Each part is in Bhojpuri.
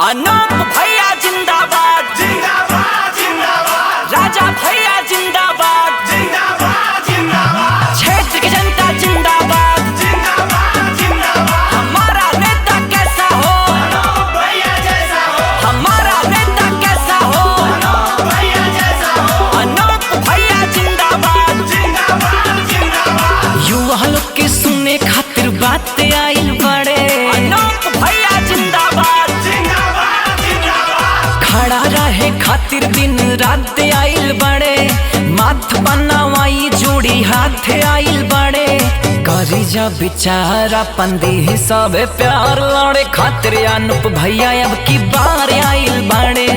अनूप भैया जिंदाबाद जिंदाबाद जिंदाबाद राजा भैया जिंदाबाद जिंदाबाद जिंदाबाद क्षेत्र की जनता जिंदाबाद जिंदाबाद जिंदाबाद हमारा नेता कैसा हो अनूप भैया जैसा हो हमारा नेता कैसा हो अनूप भैया जैसा हो अनूप भैया जिंदाबाद जिंदाबाद जिंदाबाद युवा लोग के सुने खातिर बातें आइल बड़े अनूप भैया जिंदाबाद जिंदाबाद जिंदाबाद खड़ा रहे खातिर दिन रात आइल बड़े माथ बनावाई जोड़ी हाथ आइल बड़े करी जा बिचारा पंदी सब प्यार लड़े खातिर अनूप भैया अब की बार आइल बड़े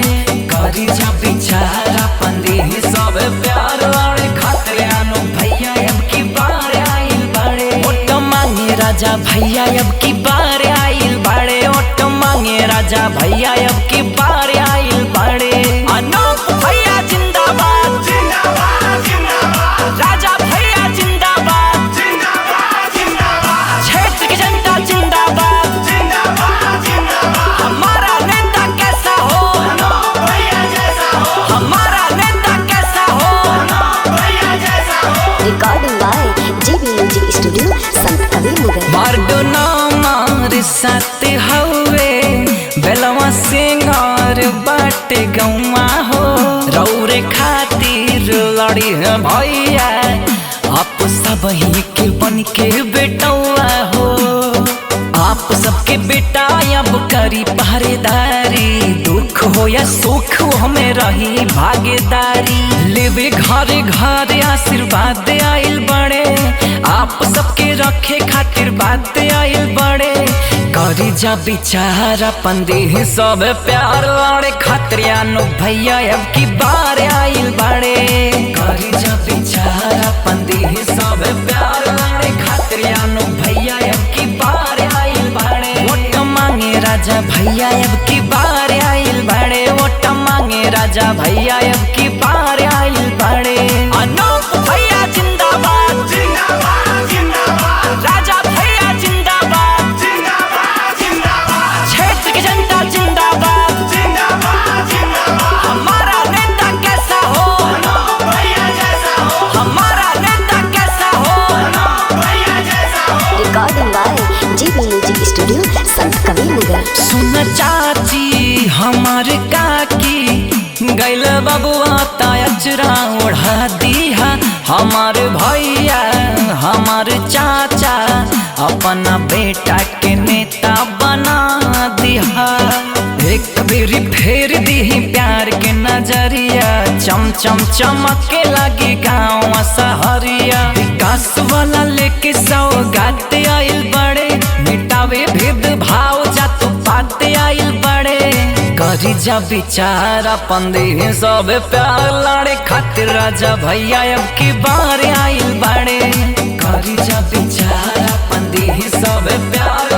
करी जा बिचारा पंदी सब प्यार लड़े खातिर अनूप भैया अब की बार आइल बड़े ओट मांगे राजा भैया अब की बार आइल बड़े ओट मांगे राजा भैया अब की बार आइल बड़े अनूप भैया जिंदाबाद जिंदाबाद जिंदाबाद राजा भैया जिंदाबाद जिंदाबाद जिंदाबाद क्षेत्र की जनता जिंदाबाद जिंदाबाद जिंदाबाद हमारा नेता कैसा हो अनूप भैया जैसा हो हमारा नेता कैसा हो अनूप भैया जैसा हो Recording by JB Music Studio, Sant Kabir Nagar. बारडो नामार साथ हवे बेलवा सिंगार बाटे गौवा हो रौरे खातिर लड़ी है भैया आप सब ही के बन के बेटवा हो आप सबके बेटा अब करी पहरेदारी दुख हो या सुख हो हमें रही भागीदारी लेवे घरे घरे आशीर्वाद आइल बड़े आप सबके रखे खातिर बात आइल बड़े करी जा बिचारा पंदी सब प्यार लड़े खातिर अनूप भैया अब की बार आइल बड़े करी जा बिचारा पंदी सब प्यार लड़े खातिर अनूप भैया अब की बार आइल बड़े वोट मांगे राजा भैया अब की बार आइल बड़े वोट मांगे राजा भैया अब की बार आइल बड़े अनूप भैया जिंदाबाद जिंदाबाद जिंदाबाद राजा भैया जिंदाबाद जिंदाबाद जिंदाबाद क्षेत्र की जनता जिंदाबाद जिंदाबाद जिंदाबाद हमारा नेता कैसा हो अनूप भैया जैसा हो हमारा नेता कैसा हो अनूप भैया जैसा हो Recording by JB Music Studio, Sant Kabir Nagar. सुन चाची हमार काकी गैल बबुआ तायचरा ओढ़ा दिया हमार भैया हमार चाचा अपना बेटा के नेता बना दिया एक बेरी फेर दी प्यार के नजरिया चम चम चमके लगी गाँव सहरिया विकास वाला लेके सौगात आइल बड़े मिटावे भेद भाव जात पात आइल बड़े करी जा बिचारा पंदी सब प्यार लड़े खातिर राजा भैया अब की बार आइल बड़े करी जा बिचारा पंदी सब प्यार